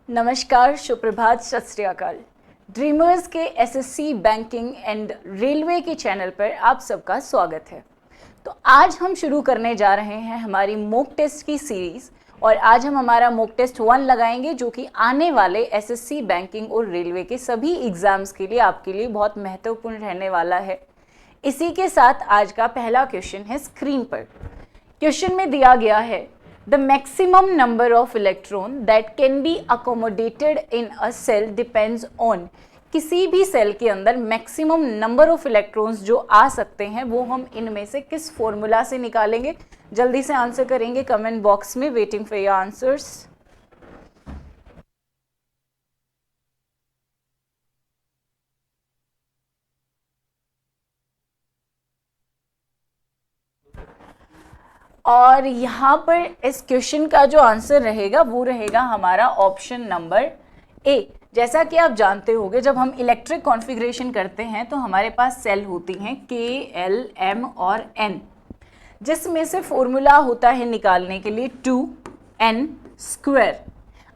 नमस्कार, सुप्रभात, सत श्री अकाल। ड्रीमर्स के एसएससी बैंकिंग एंड रेलवे के चैनल पर आप सबका स्वागत है। तो आज हम शुरू करने जा रहे हैं हमारी मॉक टेस्ट की सीरीज़ और आज हम हमारा मॉक टेस्ट 1 लगाएंगे जो कि आने वाले एसएससी बैंकिंग और रेलवे के सभी एग्ज़ाम्स के लिए आपके लिए बहुत महत्वपूर्ण रहने वाला है। इसी के साथ आज का पहला क्वेश्चन है स्क्रीन पर। क्वेश्चन में दिया गया है The maximum number of electron that can be accommodated in a cell depends on। किसी भी सेल के अंदर मैक्सिमम नंबर ऑफ इलेक्ट्रॉन्स जो आ सकते हैं वो हम इनमें से किस फॉर्मूला से निकालेंगे। जल्दी से आंसर करेंगे कमेंट बॉक्स में। Waiting for your answers. और यहाँ पर इस क्वेश्चन का जो आंसर रहेगा वो रहेगा हमारा ऑप्शन नंबर ए। जैसा कि आप जानते होंगे जब हम इलेक्ट्रिक कॉन्फ़िगरेशन करते हैं तो हमारे पास सेल होती हैं के, एल, एम और एन, जिसमें से फॉर्मूला होता है निकालने के लिए 2n²।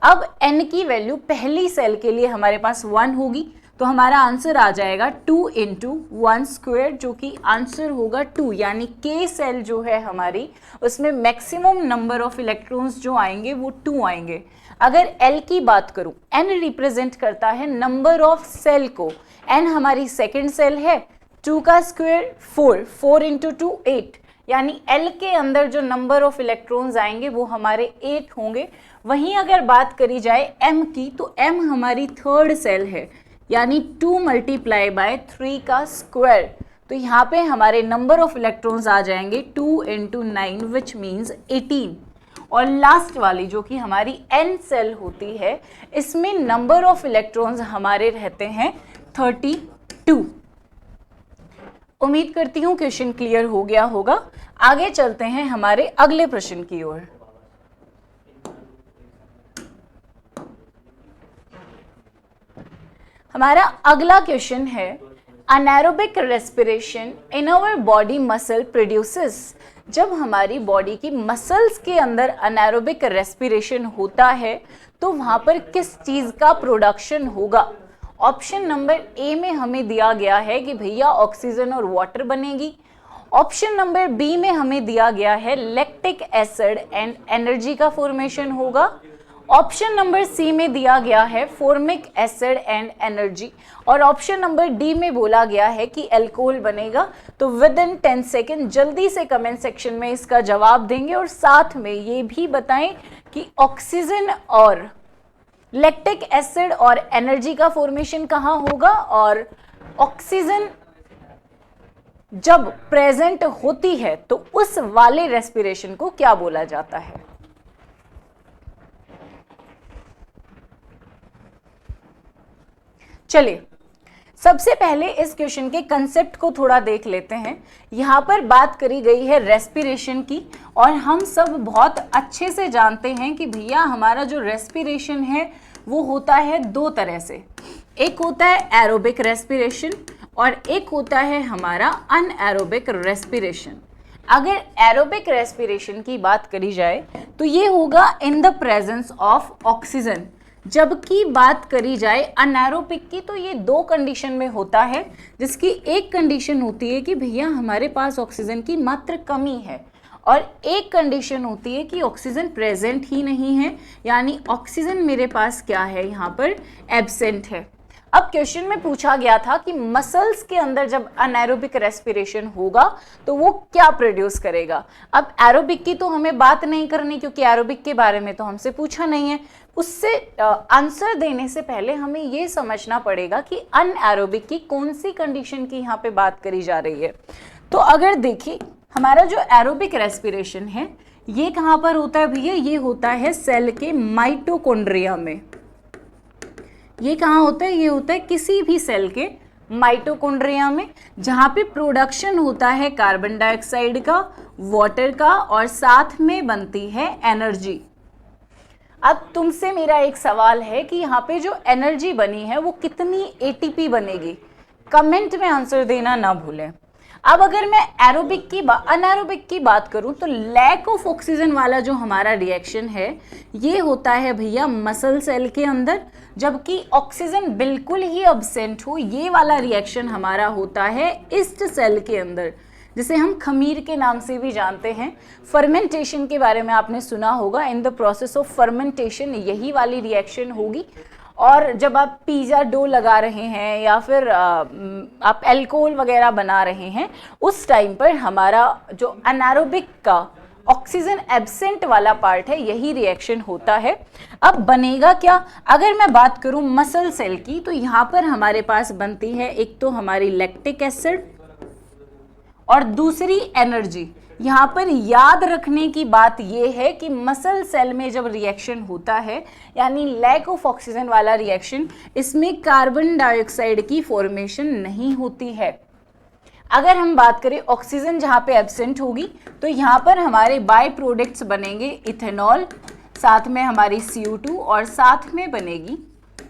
अब n की वैल्यू पहली सेल के लिए हमारे पास 1 होगी तो हमारा आंसर आ जाएगा 2 × 1² जो कि आंसर होगा 2। यानी के सेल जो है हमारी उसमें मैक्सिमम नंबर ऑफ इलेक्ट्रॉन्स जो आएंगे वो 2 आएंगे। अगर L की बात करूं, N रिप्रेजेंट करता है नंबर ऑफ सेल को। N हमारी सेकंड सेल है, 2 का स्क्वायर 4, 4 × 2 8। यानी L के अंदर जो नंबर ऑफ इलेक्ट्रॉन्स आएंगे वो हमारे 8 होंगे। वहीं अगर बात करी जाए M की तो M हमारी थर्ड सेल है, यानी 2 × 3 का स्क्वायर। तो यहाँ पे हमारे नंबर ऑफ इलेक्ट्रॉन्स आ जाएंगे 2 × 9 विच मीन्स 18। और लास्ट वाली जो कि हमारी N सेल होती है इसमें नंबर ऑफ इलेक्ट्रॉन्स हमारे रहते हैं 32। उम्मीद करती हूँ क्वेश्चन क्लियर हो गया होगा। आगे चलते हैं हमारे अगले प्रश्न की ओर। हमारा अगला क्वेश्चन है anaerobic respiration in our body muscle produces. जब हमारी बॉडी की मसल्स के अंदर अनएरोबिक रेस्पिरेशन होता है तो वहाँ पर किस चीज़ का प्रोडक्शन होगा। ऑप्शन नंबर ए में हमें दिया गया है कि भैया ऑक्सीजन और वाटर बनेगी। ऑप्शन नंबर बी में हमें दिया गया है लैक्टिक एसिड एंड एनर्जी का फॉर्मेशन होगा। ऑप्शन नंबर सी में दिया गया है फॉर्मिक एसिड एंड एनर्जी। और ऑप्शन नंबर डी में बोला गया है कि अल्कोहल बनेगा। तो विद इन 10 सेकेंड जल्दी से कमेंट सेक्शन में इसका जवाब देंगे और साथ में ये भी बताएं कि ऑक्सीजन और लैक्टिक एसिड और एनर्जी का फॉर्मेशन कहाँ होगा और ऑक्सीजन जब प्रेजेंट होती है तो उस वाले रेस्पिरेशन को क्या बोला जाता है। चलिए सबसे पहले इस क्वेश्चन के कंसेप्ट को थोड़ा देख लेते हैं। यहाँ पर बात करी गई है रेस्पिरेशन की और हम सब बहुत अच्छे से जानते हैं कि भैया हमारा जो रेस्पिरेशन है वो होता है दो तरह से। एक होता है एरोबिक रेस्पिरेशन और एक होता है हमारा अनएरोबिक रेस्पिरेशन। अगर एरोबिक रेस्पिरेशन की बात करी जाए तो ये होगा in the presence of oxygen. जबकि बात करी जाए अनएरोबिक की तो ये 2 कंडीशन में होता है, जिसकी एक कंडीशन होती है कि भैया हमारे पास ऑक्सीजन की मात्र कमी है और एक कंडीशन होती है कि ऑक्सीजन प्रेजेंट ही नहीं है, यानी ऑक्सीजन मेरे पास क्या है यहाँ पर एब्सेंट है। अब क्वेश्चन में पूछा गया था कि मसल्स के अंदर जब अनएरोबिक रेस्पिरेशन होगा तो वो क्या प्रोड्यूस करेगा। अब एरोबिक की तो हमें बात नहीं करनी क्योंकि एरोबिक के बारे में तो हमसे पूछा नहीं है। उससे आंसर देने से पहले हमें ये समझना पड़ेगा कि अनएरोबिक की कौन सी कंडीशन की यहाँ पे बात करी जा रही है। तो अगर देखिए हमारा जो एरोबिक रेस्पिरेशन है ये कहाँ पर होता है भैया, ये होता है सेल के माइटोकॉन्ड्रिया में। ये कहाँ होता है, ये होता है किसी भी सेल के माइटोकॉन्ड्रिया में, जहाँ पे प्रोडक्शन होता है कार्बन डाइऑक्साइड का, वाटर का और साथ में बनती है एनर्जी। अब तुमसे मेरा एक सवाल है कि यहाँ पे जो एनर्जी बनी है वो कितनी एटीपी बनेगी। कमेंट में आंसर देना ना भूलें। अब अगर मैं अनारोबिक की बात करूं तो लैक ऑफ ऑक्सीजन वाला जो हमारा रिएक्शन है ये होता है भैया मसल सेल के अंदर, जबकि ऑक्सीजन बिल्कुल ही अब्सेंट हो ये वाला रिएक्शन हमारा होता है ईस्ट सेल के अंदर, जिसे हम खमीर के नाम से भी जानते हैं। फर्मेंटेशन के बारे में आपने सुना होगा, in the process of fermentation यही वाली रिएक्शन होगी। और जब आप पिज़्ज़ा डो लगा रहे हैं या फिर आप अल्कोहल वगैरह बना रहे हैं, उस टाइम पर हमारा जो अनारोबिक का ऑक्सीजन एब्सेंट वाला पार्ट है यही रिएक्शन होता है। अब बनेगा क्या, अगर मैं बात करूं मसल सेल की तो यहाँ पर हमारे पास बनती है एक तो हमारी लैक्टिक एसिड और दूसरी एनर्जी। यहाँ पर याद रखने की बात यह है कि मसल सेल में जब रिएक्शन होता है यानी लैक ऑफ ऑक्सीजन वाला रिएक्शन, इसमें कार्बन डाइऑक्साइड की फॉर्मेशन नहीं होती है। अगर हम बात करें ऑक्सीजन जहाँ पे एब्सेंट होगी तो यहाँ पर हमारे बाय प्रोडक्ट्स बनेंगे इथेनॉल, साथ में हमारी CO2 और साथ में बनेगी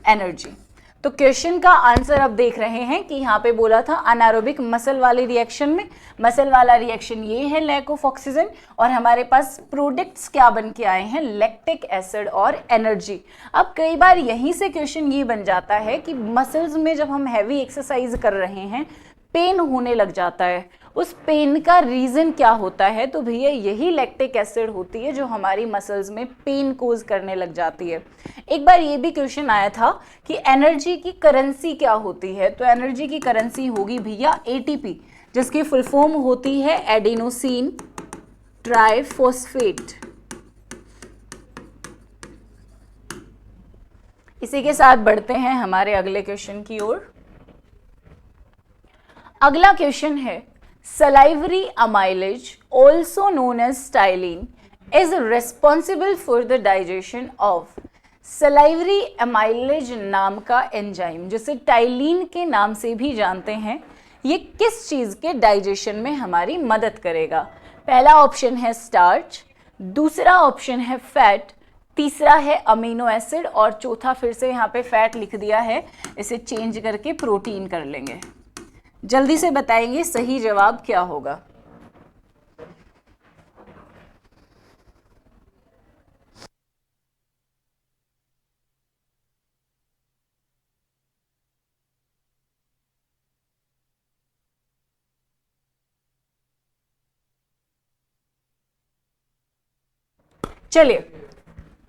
एनर्जी। तो क्वेश्चन का आंसर अब देख रहे हैं कि यहाँ पे बोला था अनारोबिक मसल वाले रिएक्शन में, मसल वाला रिएक्शन ये है लैक ऑफ ऑक्सीजन, और हमारे पास प्रोडक्ट्स क्या बन के आए हैं, लैक्टिक एसिड और एनर्जी। अब कई बार यहीं से क्वेश्चन ये बन जाता है कि मसल्स में जब हम हैवी एक्सरसाइज कर रहे हैं पेन होने लग जाता है, उस पेन का रीज़न क्या होता है, तो भैया यही लैक्टिक एसिड होती है जो हमारी मसल्स में पेन कोज करने लग जाती है। एक बार ये भी क्वेश्चन आया था कि एनर्जी की करेंसी क्या होती है, तो एनर्जी की करेंसी होगी भैया ATP, जिसकी फुल फॉर्म होती है एडिनोसिन ट्राइफॉस्फेट। इसी के साथ बढ़ते हैं हमारे अगले क्वेश्चन की ओर। अगला क्वेश्चन है salivary amylase also known as ptyalin is responsible for the digestion of salivary amylase नाम का एंजाइम, जिसे टाइलिन के नाम से भी जानते हैं, ये किस चीज के डाइजेशन में हमारी मदद करेगा। पहला ऑप्शन है स्टार्च, दूसरा ऑप्शन है फैट, तीसरा है अमीनो एसिड और चौथा फिर से यहाँ पे फैट लिख दिया है, इसे चेंज करके प्रोटीन कर लेंगे। जल्दी से बताएंगे सही जवाब क्या होगा। चलिए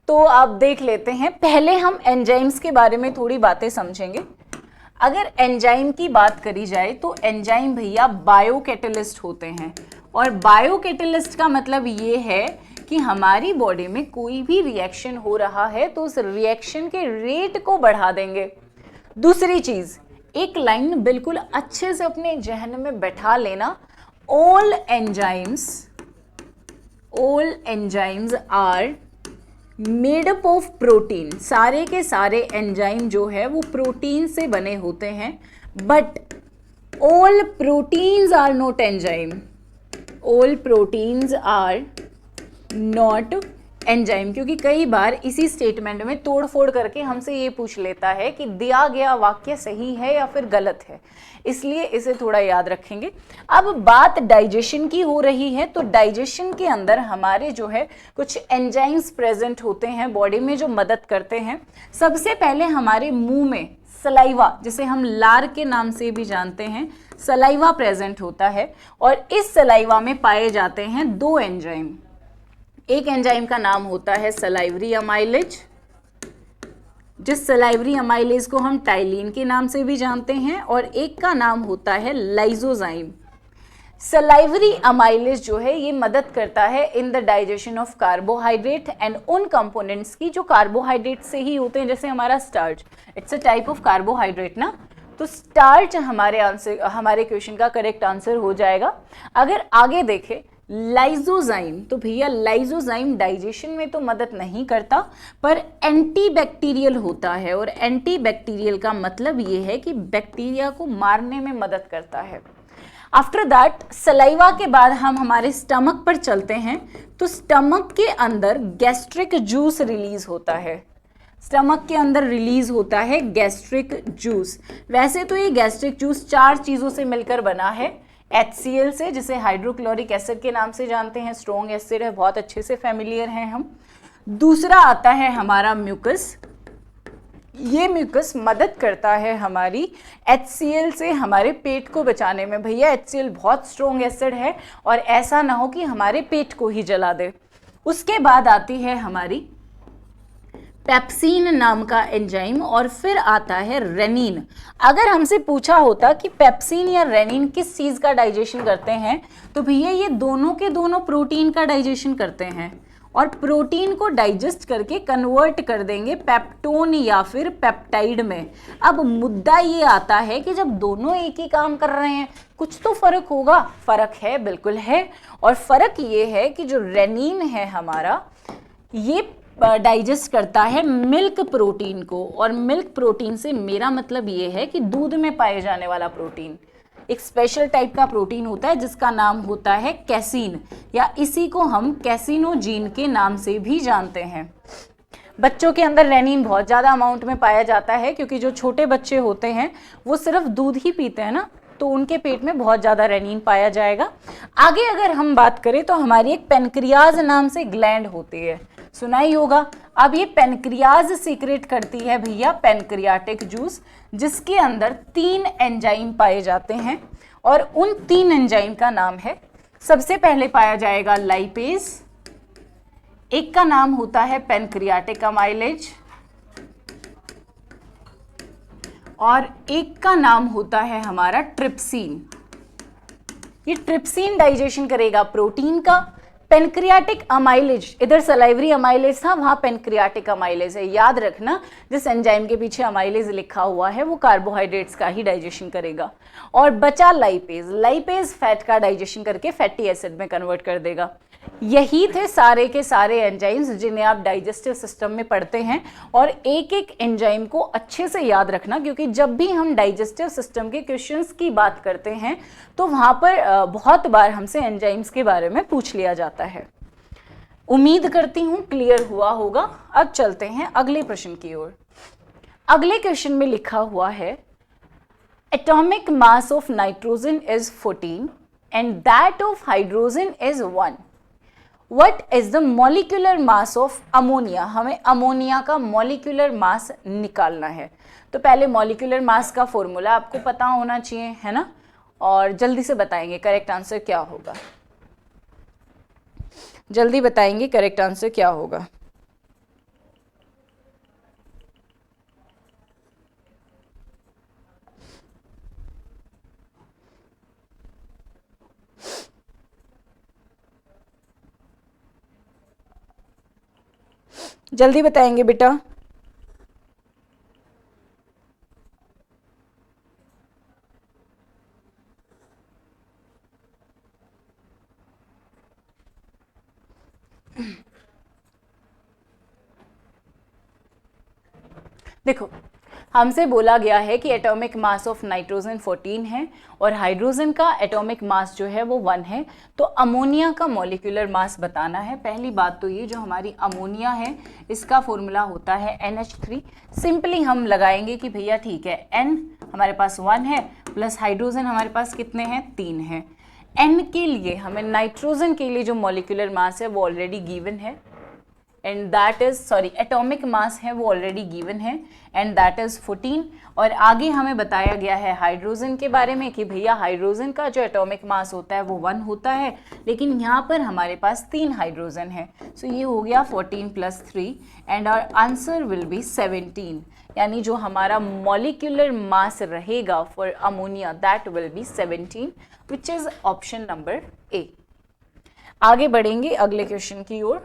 तो आप देख लेते हैं, पहले हम एंजाइम्स के बारे में थोड़ी बातें समझेंगे। अगर एंजाइम की बात करी जाए तो एंजाइम भैया बायोकैटलिस्ट होते हैं, और बायोकैटलिस्ट का मतलब ये है कि हमारी बॉडी में कोई भी रिएक्शन हो रहा है तो उस रिएक्शन के रेट को बढ़ा देंगे। दूसरी चीज, एक लाइन बिल्कुल अच्छे से अपने जहन में बैठा लेना, all enzymes are made up of protein. सारे के सारे एंजाइम जो है वो प्रोटीन से बने होते हैं, but all proteins are not enzyme, all proteins are not enzyme. क्योंकि कई बार इसी स्टेटमेंट में तोड़ फोड़ करके हमसे ये पूछ लेता है कि दिया गया वाक्य सही है या फिर गलत है, इसलिए इसे थोड़ा याद रखेंगे। अब बात डाइजेशन की हो रही है, तो डाइजेशन के अंदर हमारे जो है कुछ एंजाइम्स प्रेजेंट होते हैं बॉडी में जो मदद करते हैं। सबसे पहले हमारे मुंह में सलाइवा, जिसे हम लार के नाम से भी जानते हैं, सलाइवा प्रेजेंट होता है, और इस सलाइवा में पाए जाते हैं दो एंजाइम। एक एंजाइम का नाम होता है सलाइवरी अमाइलेज, जिस सलाइवरी अमाइलेज को हम टाइलिन के नाम से भी जानते हैं, और एक का नाम होता है लाइजोजाइम। सलाइवरी अमाइलेज जो है ये मदद करता है in the digestion of carbohydrate and उन कंपोनेंट्स की जो कार्बोहाइड्रेट से ही होते हैं, जैसे हमारा starch, it's a type of carbohydrate ना, तो स्टार्च हमारे क्वेश्चन का करेक्ट आंसर हो जाएगा। अगर आगे देखें लाइजोजाइम, तो भैया लाइजोजाइम डाइजेशन में तो मदद नहीं करता पर एंटीबैक्टीरियल होता है, और एंटीबैक्टीरियल का मतलब ये है कि बैक्टीरिया को मारने में मदद करता है। आफ्टर दैट सलाइवा के बाद हम हमारे स्टमक पर चलते हैं, तो स्टमक के अंदर गैस्ट्रिक जूस रिलीज होता है, स्टमक के अंदर रिलीज होता है गैस्ट्रिक जूस। वैसे तो ये गैस्ट्रिक जूस 4 चीज़ों से मिलकर बना है, HCl से, जिसे हाइड्रोक्लोरिक एसिड के नाम से जानते हैं, स्ट्रॉन्ग एसिड है, बहुत अच्छे से फेमिलियर हैं हम। दूसरा आता है हमारा म्यूकस। ये म्यूकस मदद करता है हमारी HCl से हमारे पेट को बचाने में। भैया HCl बहुत स्ट्रॉन्ग एसिड है और ऐसा ना हो कि हमारे पेट को ही जला दे। उसके बाद आती है हमारी पेप्सिन नाम का एंजाइम और फिर आता है रेनिन। अगर हमसे पूछा होता कि पेप्सिन या रेनिन किस चीज़ का डाइजेशन करते हैं, तो भैया ये दोनों के दोनों प्रोटीन का डाइजेशन करते हैं और प्रोटीन को डाइजेस्ट करके कन्वर्ट कर देंगे पेप्टोन या फिर पेप्टाइड में। अब मुद्दा ये आता है कि जब दोनों एक ही काम कर रहे हैं, कुछ तो फर्क होगा। फर्क है, बिल्कुल है। और फर्क ये है कि जो रेनिन है हमारा, ये डाइजेस्ट करता है मिल्क प्रोटीन को, और मिल्क प्रोटीन से मेरा मतलब ये है कि दूध में पाए जाने वाला प्रोटीन। एक स्पेशल टाइप का प्रोटीन होता है जिसका नाम होता है कैसीन, या इसी को हम कैसिनोजीन के नाम से भी जानते हैं। बच्चों के अंदर रेनिन बहुत ज़्यादा अमाउंट में पाया जाता है, क्योंकि जो छोटे बच्चे होते हैं वो सिर्फ दूध ही पीते हैं ना, तो उनके पेट में बहुत ज़्यादा रेनिन पाया जाएगा। आगे अगर हम बात करें तो हमारी एक पेनक्रियाज नाम से ग्लैंड होती है, सुना ही होगा। अब ये पेनक्रियाज सीक्रेट करती है भैया पेनक्रियाटिक जूस, जिसके अंदर 3 एंजाइम पाए जाते हैं और उन 3 एंजाइम का नाम है, सबसे पहले पाया जाएगा लाइपेज, एक का नाम होता है पेनक्रियाटिक अमाइलेज और एक का नाम होता है हमारा ट्रिप्सिन। ये ट्रिप्सिन डाइजेशन करेगा प्रोटीन का। पेनक्रियाटिक अमाइलेज, इधर सलाइवरी अमाइलेज था, वहां पेनक्रियाटिक अमाइलेज है। याद रखना, जिस एंजाइम के पीछे अमाइलेज लिखा हुआ है वो कार्बोहाइड्रेट्स का ही डाइजेशन करेगा। और बचा लाइपेज, लाइपेज फैट का डाइजेशन करके फैटी एसिड में कन्वर्ट कर देगा। यही थे सारे के सारे एंजाइम्स जिन्हें आप डाइजेस्टिव सिस्टम में पढ़ते हैं। और एक एक एंजाइम को अच्छे से याद रखना, क्योंकि जब भी हम डाइजेस्टिव सिस्टम के क्वेश्चंस की बात करते हैं तो वहाँ पर बहुत बार हमसे एंजाइम्स के बारे में पूछ लिया जाता है। उम्मीद करती हूँ क्लियर हुआ होगा। अब चलते हैं अगले प्रश्न की ओर। अगले क्वेश्चन में लिखा हुआ है, atomic mass of nitrogen is 14 and that of hydrogen is 1। What is the molecular mass of ammonia? हमें अमोनिया का मॉलिक्यूलर मास निकालना है। तो पहले मॉलिक्यूलर मास का फॉर्मूला आपको पता होना चाहिए, है ना? और जल्दी से बताएंगे करेक्ट आंसर क्या होगा। जल्दी बताएंगे करेक्ट आंसर क्या होगा। जल्दी बताएंगे बेटा। देखो, हमसे बोला गया है कि एटॉमिक मास ऑफ नाइट्रोजन 14 है और हाइड्रोजन का एटॉमिक मास जो है वो 1 है। तो अमोनिया का मॉलिक्यूलर मास बताना है। पहली बात तो ये, जो हमारी अमोनिया है इसका फॉर्मूला होता है NH3। सिंपली हम लगाएंगे कि भैया ठीक है, N हमारे पास 1 है प्लस हाइड्रोजन हमारे पास कितने हैं, 3 हैं। N के लिए हमें नाइट्रोजन के लिए जो मॉलिक्यूलर मास है वो ऑलरेडी गिवन है, and that is atomic mass है वो ऑलरेडी गिवन है, एंड दैट इज 14। और आगे हमें बताया गया है हाइड्रोजन के बारे में कि भैया हाइड्रोजन का जो एटॉमिक मास होता है वो 1 होता है, लेकिन यहाँ पर हमारे पास 3 हाइड्रोजन है। सो ये हो गया 14 + 3 and our answer will be 17। यानी जो हमारा मॉलिक्यूलर मास रहेगा for ammonia that will be 17, which is option number A. आगे बढ़ेंगे अगले क्वेश्चन की ओर।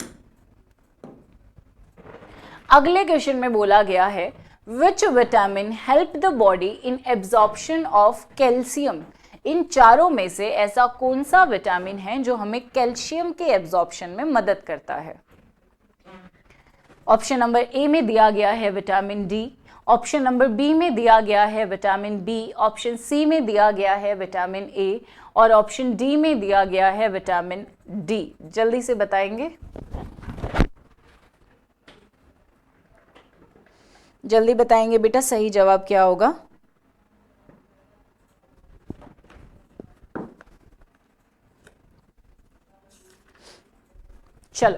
अगले क्वेश्चन में बोला गया है, which vitamin help the body in absorption of calcium. इन चारों में से ऐसा कौन सा विटामिन है जो हमें कैल्शियम के एब्जॉर्प्शन में मदद करता है। ऑप्शन नंबर ए में दिया गया है vitamin D, option number B में दिया गया है विटामिन बी, ऑप्शन सी में दिया गया है विटामिन ए और ऑप्शन डी में दिया गया है विटामिन डी। जल्दी से बताएंगे, जल्दी बताएंगे बेटा सही जवाब क्या होगा। चलो,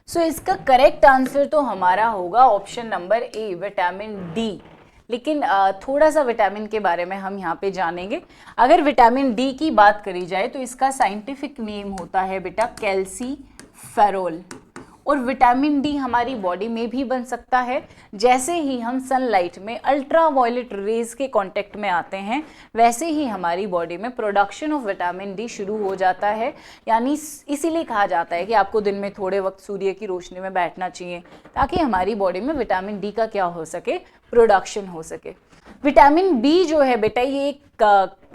सो इसका करेक्ट आंसर तो हमारा होगा ऑप्शन नंबर ए, विटामिन डी। लेकिन थोड़ा सा विटामिन के बारे में हम यहाँ पे जानेंगे। अगर विटामिन डी की बात करी जाए तो इसका साइंटिफिक नेम होता है बेटा कैल्सीफेरोल। और विटामिन डी हमारी बॉडी में भी बन सकता है। जैसे ही हम सनलाइट में अल्ट्रावायलेट रेज के कांटेक्ट में आते हैं, वैसे ही हमारी बॉडी में प्रोडक्शन ऑफ विटामिन डी शुरू हो जाता है। यानी इसीलिए कहा जाता है कि आपको दिन में थोड़े वक्त सूर्य की रोशनी में बैठना चाहिए, ताकि हमारी बॉडी में विटामिन डी का क्या हो सके, प्रोडक्शन हो सके। विटामिन बी जो है बेटा, ये एक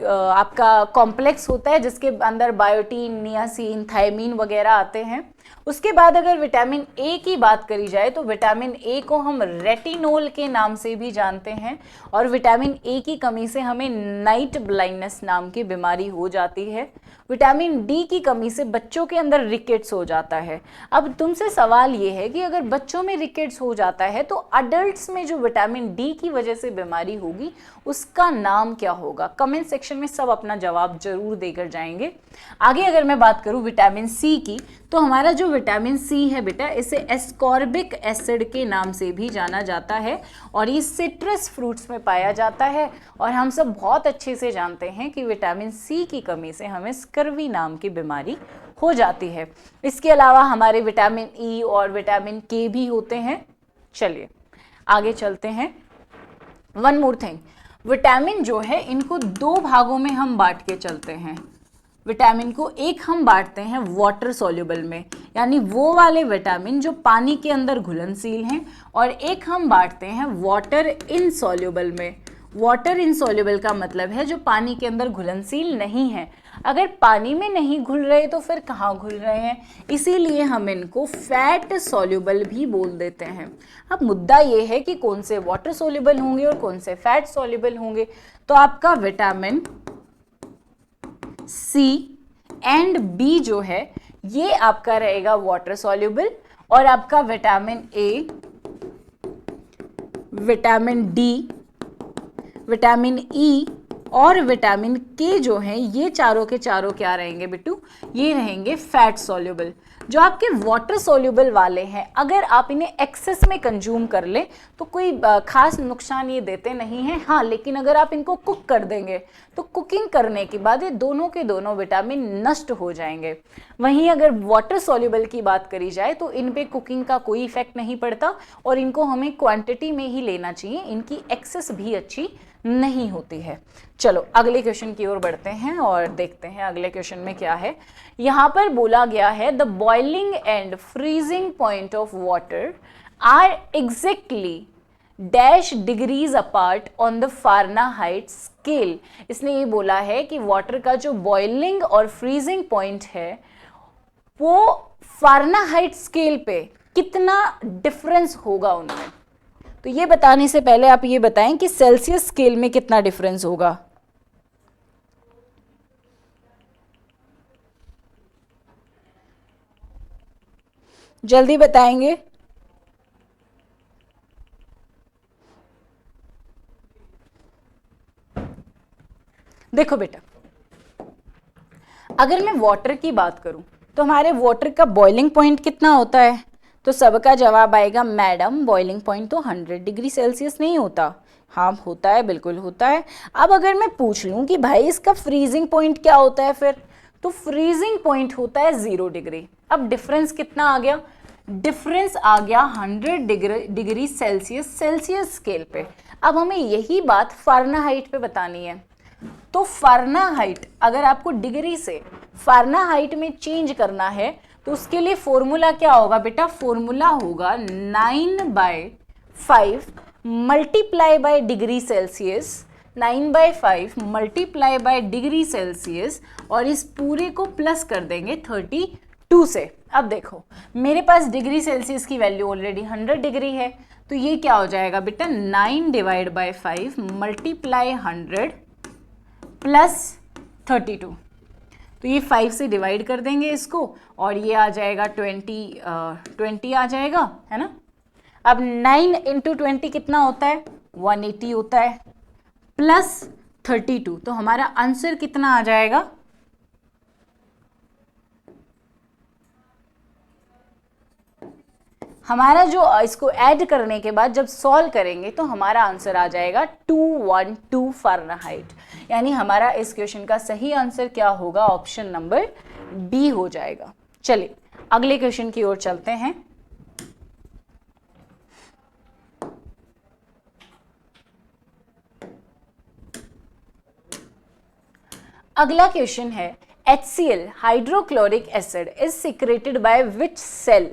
आपका कॉम्प्लेक्स होता है जिसके अंदर बायोटीन, नियासिन, थायमीन वगैरह आते हैं। उसके बाद अगर विटामिन ए की बात करी जाए तो विटामिन ए को हम रेटिनोल के नाम से भी जानते हैं। और विटामिन ए की कमी से हमें नाइट ब्लाइंडनेस नाम की बीमारी हो जाती है। विटामिन डी की कमी से बच्चों के अंदर रिकेट्स हो जाता है। अब तुमसे सवाल ये है कि अगर बच्चों में रिकेट्स हो जाता है तो अडल्ट्स में जो विटामिन डी की वजह से बीमारी होगी उसका नाम क्या होगा? कमेंट सेक्शन में सब अपना जवाब जरूर देकर जाएंगे। आगे अगर मैं बात करूं विटामिन सी की, तो हमारा जो विटामिन सी है बेटा, इसे एस्कॉर्बिक एसिड के नाम से भी जाना जाता है और ये सिट्रस फ्रूट्स में पाया जाता है। और हम सब बहुत अच्छे से जानते हैं कि विटामिन सी की कमी से हमें स्कर्वी नाम की बीमारी हो जाती है। इसके अलावा हमारे विटामिन ई और विटामिन के भी होते हैं। चलिए आगे चलते हैं। वन मोर थिंग, विटामिन जो है इनको दो भागों में हम बांट के चलते हैं। विटामिन को एक हम बांटते हैं वाटर सॉल्युबल में, यानी वो वाले विटामिन जो पानी के अंदर घुलनशील हैं, और एक हम बांटते हैं वाटर इनसॉल्युबल में। वाटर इनसॉल्युबल का मतलब है जो पानी के अंदर घुलनशील नहीं है। अगर पानी में नहीं घुल रहे तो फिर कहाँ घुल रहे हैं, इसीलिए हम इनको फैट सॉल्युबल भी बोल देते हैं। अब मुद्दा ये है कि कौन से वाटर सॉल्युबल होंगे और कौन से फैट सॉल्युबल होंगे। तो आपका विटामिन सी एंड बी जो है ये आपका रहेगा वाटर सॉल्युबल, और आपका vitamin A, vitamin D, vitamin E और विटामिन के जो हैं ये चारों के चारों क्या रहेंगे बिट्टू? ये रहेंगे फैट सॉल्युबल। जो आपके वाटर सॉल्युबल वाले हैं, अगर आप इन्हें एक्सेस में कंज्यूम कर लें तो कोई खास नुकसान ये देते नहीं हैं। हाँ, लेकिन अगर आप इनको कुक कर देंगे तो कुकिंग करने के बाद ये दोनों के दोनों विटामिन नष्ट हो जाएंगे। वहीं अगर वाटर सॉल्युबल की बात करी जाए तो इन पे कुकिंग का कोई इफेक्ट नहीं पड़ता और इनको हमें क्वांटिटी में ही लेना चाहिए, इनकी एक्सेस भी अच्छी नहीं होती है। चलो अगले क्वेश्चन की ओर बढ़ते हैं और देखते हैं अगले क्वेश्चन में क्या है। यहाँ पर बोला गया है the boiling and freezing point of water are exactly dash degrees apart on the Fahrenheit scale. इसने ये बोला है कि वाटर का जो बॉइलिंग और फ्रीजिंग पॉइंट है वो फारेनहाइट स्केल पे कितना डिफरेंस होगा उनमें। तो ये बताने से पहले आप ये बताएं कि सेल्सियस स्केल में कितना डिफरेंस होगा। जल्दी बताएंगे। देखो बेटा, अगर मैं वाटर की बात करूं तो हमारे वाटर का बॉइलिंग पॉइंट कितना होता है? तो सबका जवाब आएगा मैडम बॉइलिंग पॉइंट तो 100 डिग्री सेल्सियस नहीं होता। हाँ होता है, बिल्कुल होता है। अब अगर मैं पूछ लूँ कि भाई इसका फ्रीजिंग पॉइंट क्या होता है फिर, तो फ्रीजिंग पॉइंट होता है 0 डिग्री। अब डिफरेंस कितना आ गया? डिफरेंस आ गया 100 डिग्री सेल्सियस स्केल पे। अब हमें यही बात फारेनहाइट पे बतानी है। तो फारेनहाइट, अगर आपको डिग्री से फारेनहाइट में चेंज करना है तो उसके लिए फॉर्मूला क्या होगा बेटा? फॉर्मूला होगा 9/5 multiply by degree Celsius, 9/5 multiply by degree Celsius, और इस पूरे को प्लस कर देंगे 32 से। अब देखो मेरे पास डिग्री सेल्सियस की वैल्यू ऑलरेडी 100 डिग्री है, तो ये क्या हो जाएगा बेटा? 9/5 मल्टीप्लाई 100 प्लस 32। तो ये 5 से डिवाइड कर देंगे इसको और ये आ जाएगा 20 आ जाएगा, है ना। अब 9 × 20 कितना होता है? 180 होता है, प्लस 32। तो हमारा आंसर कितना आ जाएगा? हमारा जो इसको ऐड करने के बाद जब सॉल्व करेंगे तो हमारा आंसर आ जाएगा 212 फ़ारेनहाइट। यानी हमारा इस क्वेश्चन का सही आंसर क्या होगा, ऑप्शन नंबर बी हो जाएगा। चलिए अगले क्वेश्चन की ओर चलते हैं। अगला क्वेश्चन है HCl hydrochloric acid is secreted by which cell.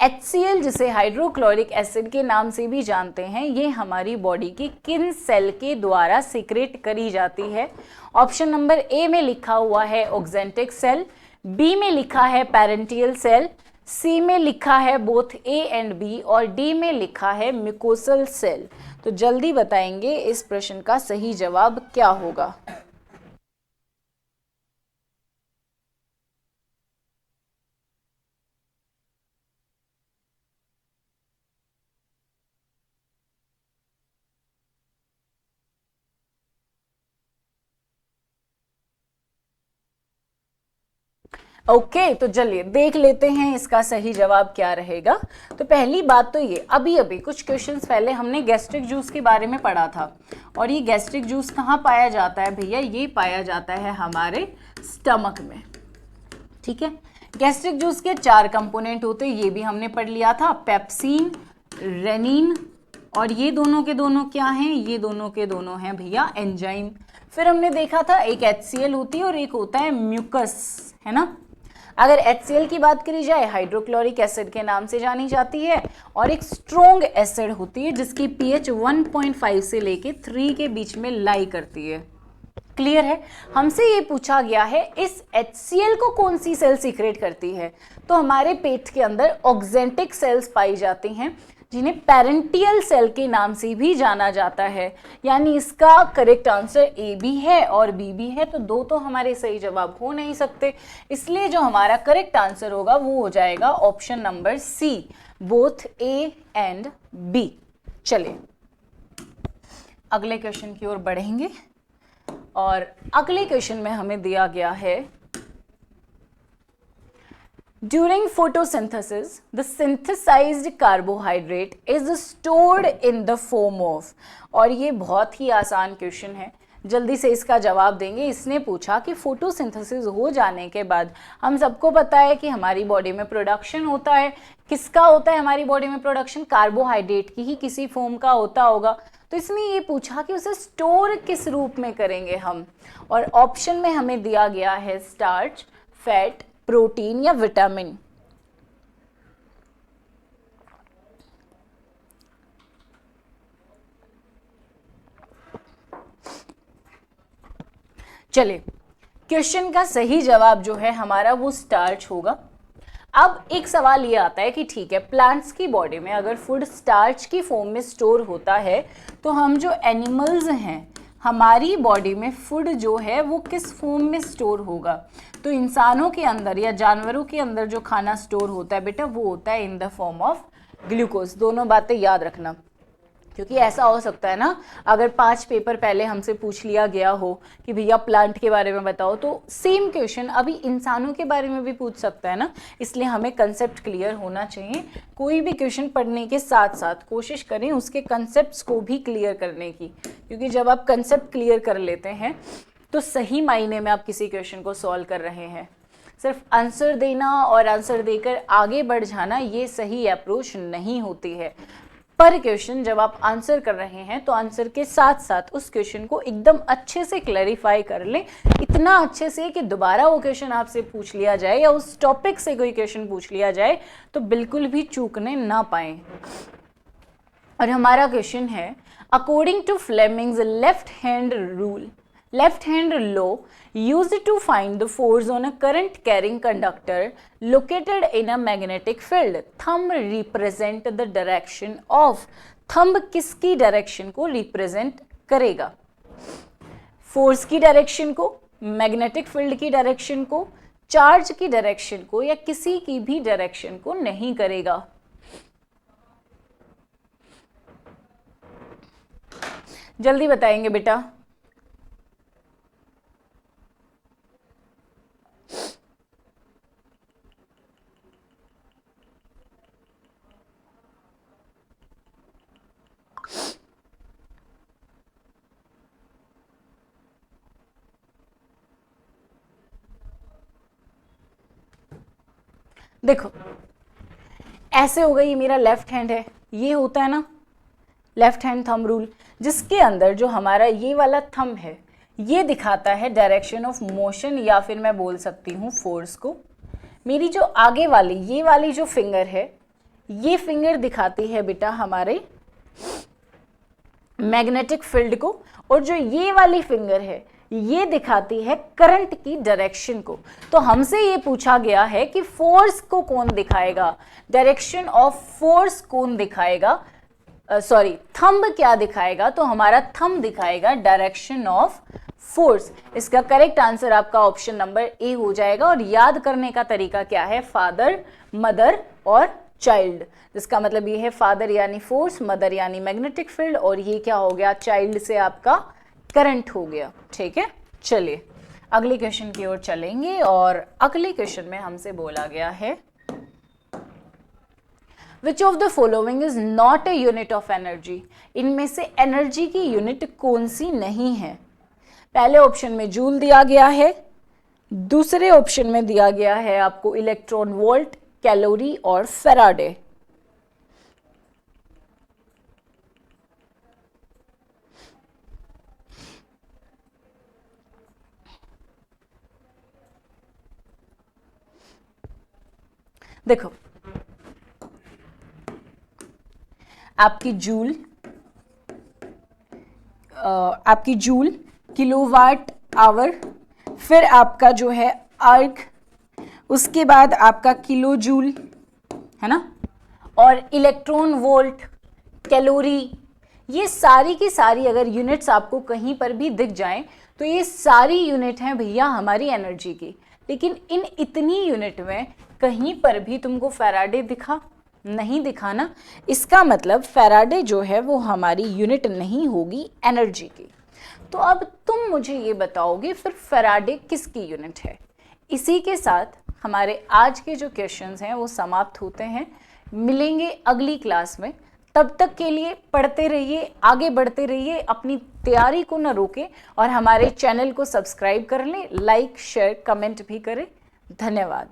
HCl जिसे हाइड्रोक्लोरिक एसिड के नाम से भी जानते हैं, ये हमारी बॉडी की किन सेल के द्वारा सिक्रेट करी जाती है। ऑप्शन नंबर ए में लिखा हुआ है ऑक्जेंटिक सेल, बी में लिखा है पैरेंटियल सेल, सी में लिखा है बोथ ए एंड बी और डी में लिखा है म्यूकोसल सेल। तो जल्दी बताएंगे इस प्रश्न का सही जवाब क्या होगा। ओके तो चलिए देख लेते हैं इसका सही जवाब क्या रहेगा। तो पहली बात तो ये, अभी अभी कुछ क्वेश्चंस पहले हमने गैस्ट्रिक जूस के बारे में पढ़ा था, और ये गैस्ट्रिक जूस कहाँ पाया जाता है भैया, ये पाया जाता है हमारे स्टमक में। ठीक है, गैस्ट्रिक जूस के 4 कंपोनेंट होते हैं, ये भी हमने पढ़ लिया था, पेप्सिन, रेनिन, और ये दोनों के दोनों क्या हैं, ये दोनों के दोनों हैं भैया एंजाइम। फिर हमने देखा था एक HCl होती है और एक होता है म्यूकस, है ना। अगर HCl की बात करी जाए, हाइड्रोक्लोरिक एसिड के नाम से जानी जाती है, और एक स्ट्रॉन्ग एसिड होती है जिसकी pH 1.5 से लेके 3 के बीच में लाई करती है। क्लियर है। हमसे ये पूछा गया है इस HCl को कौन सी सेल सीक्रेट करती है, तो हमारे पेट के अंदर ऑक्जेंटिक सेल्स पाई जाती हैं जिन्हें पैरेंटियल सेल के नाम से भी जाना जाता है। यानी इसका करेक्ट आंसर ए भी है और बी भी है, तो दो तो हमारे सही जवाब हो नहीं सकते, इसलिए जो हमारा करेक्ट आंसर होगा वो हो जाएगा option number C, both A and B. चलिए अगले क्वेश्चन की ओर बढ़ेंगे, और अगले क्वेश्चन में हमें दिया गया है During photosynthesis, the synthesized carbohydrate is stored in the form of, और ये बहुत ही आसान क्वेश्चन है, जल्दी से इसका जवाब देंगे। इसने पूछा कि फोटोसिंथेसिस हो जाने के बाद हम सबको पता है कि हमारी बॉडी में प्रोडक्शन होता है, किसका होता है हमारी बॉडी में प्रोडक्शन, कार्बोहाइड्रेट की ही किसी फॉर्म का होता होगा। तो इसमें ये पूछा कि उसे स्टोर किस रूप में करेंगे हम, और ऑप्शन में हमें दिया गया है स्टार्च, फैट, प्रोटीन या विटामिन। चलिए क्वेश्चन का सही जवाब जो है हमारा वो स्टार्च होगा। अब एक सवाल ये आता है कि ठीक है, प्लांट्स की बॉडी में अगर फूड स्टार्च की फॉर्म में स्टोर होता है, तो हम जो एनिमल्स हैं हमारी बॉडी में फूड जो है वो किस फॉर्म में स्टोर होगा। तो इंसानों के अंदर या जानवरों के अंदर जो खाना स्टोर होता है बेटा, वो होता है in the form of glucose. दोनों बातें याद रखना, क्योंकि ऐसा हो सकता है ना, अगर 5 पेपर पहले हमसे पूछ लिया गया हो कि भैया प्लांट के बारे में बताओ, तो सेम क्वेश्चन अभी इंसानों के बारे में भी पूछ सकता है ना। इसलिए हमें कंसेप्ट क्लियर होना चाहिए। कोई भी क्वेश्चन पढ़ने के साथ साथ कोशिश करें उसके कंसेप्ट्स को भी क्लियर करने की, क्योंकि जब आप कंसेप्ट क्लियर कर लेते हैं तो सही मायने में आप किसी क्वेश्चन को सॉल्व कर रहे हैं। सिर्फ आंसर देना और आंसर देकर आगे बढ़ जाना ये सही अप्रोच नहीं होती है। पर क्वेश्चन जब आप आंसर कर रहे हैं तो आंसर के साथ साथ उस क्वेश्चन को एकदम अच्छे से क्लैरिफाई कर लें, इतना अच्छे से कि दोबारा वो क्वेश्चन आपसे पूछ लिया जाए या उस टॉपिक से कोई क्वेश्चन पूछ लिया जाए तो बिल्कुल भी चूकने ना पाए। और हमारा क्वेश्चन है, according to Fleming's left hand rule, left hand law used to find the force on a current carrying conductor located in a magnetic field, thumb represent the direction of, thumb किसकी direction को represent करेगा, force की direction को, magnetic field की direction को, charge की direction को, या किसी की भी डायरेक्शन को नहीं करेगा। जल्दी बताएंगे बेटा। देखो ऐसे हो गई, ये मेरा लेफ्ट हैंड है, ये होता है ना लेफ्ट हैंड थंब रूल, जिसके अंदर जो हमारा ये वाला थंब है ये दिखाता है डायरेक्शन ऑफ मोशन या फिर मैं बोल सकती हूँ फोर्स को। मेरी जो आगे वाली ये वाली जो फिंगर है ये फिंगर दिखाती है बेटा हमारे मैग्नेटिक फील्ड को, और जो ये वाली फिंगर है ये दिखाती है करंट की डायरेक्शन को। तो हमसे ये पूछा गया है कि फोर्स को कौन दिखाएगा, डायरेक्शन ऑफ फोर्स कौन दिखाएगा, सॉरी थंब क्या दिखाएगा, तो हमारा थंब दिखाएगा डायरेक्शन ऑफ फोर्स। इसका करेक्ट आंसर आपका ऑप्शन नंबर ए हो जाएगा। और याद करने का तरीका क्या है, फादर, मदर और चाइल्ड, जिसका मतलब ये है फादर यानी फोर्स, मदर यानी मैग्नेटिक फील्ड, और ये क्या हो गया, चाइल्ड से आपका करंट हो गया। ठीक है, चलिए अगले क्वेश्चन की ओर चलेंगे। और अगले क्वेश्चन में हमसे बोला गया है Which of the following is not a unit of energy? इनमें से एनर्जी की यूनिट कौन सी नहीं है। पहले ऑप्शन में जूल दिया गया है, दूसरे ऑप्शन में दिया गया है आपको इलेक्ट्रॉन वोल्ट, कैलोरी और फैराडे। देखो आपकी जूल किलोवाट आवर, फिर आपका जो है आर्क, उसके बाद आपका किलो जूल है ना, और इलेक्ट्रॉन वोल्ट, कैलोरी, ये सारी की सारी अगर यूनिट्स आपको कहीं पर भी दिख जाएं तो ये सारी यूनिट हैं भैया हमारी एनर्जी की। लेकिन इन इतनी यूनिट में कहीं पर भी तुमको फैराडे दिखा नहीं, दिखा ना, इसका मतलब फैराडे जो है वो हमारी यूनिट नहीं होगी एनर्जी की। तो अब तुम मुझे ये बताओगे फिर फैराडे किसकी यूनिट है। इसी के साथ हमारे आज के जो क्वेश्चंस हैं वो समाप्त होते हैं। मिलेंगे अगली क्लास में, तब तक के लिए पढ़ते रहिए, आगे बढ़ते रहिए, अपनी तैयारी को न रोकें और हमारे चैनल को सब्सक्राइब कर लें, लाइक शेयर कमेंट भी करें। धन्यवाद।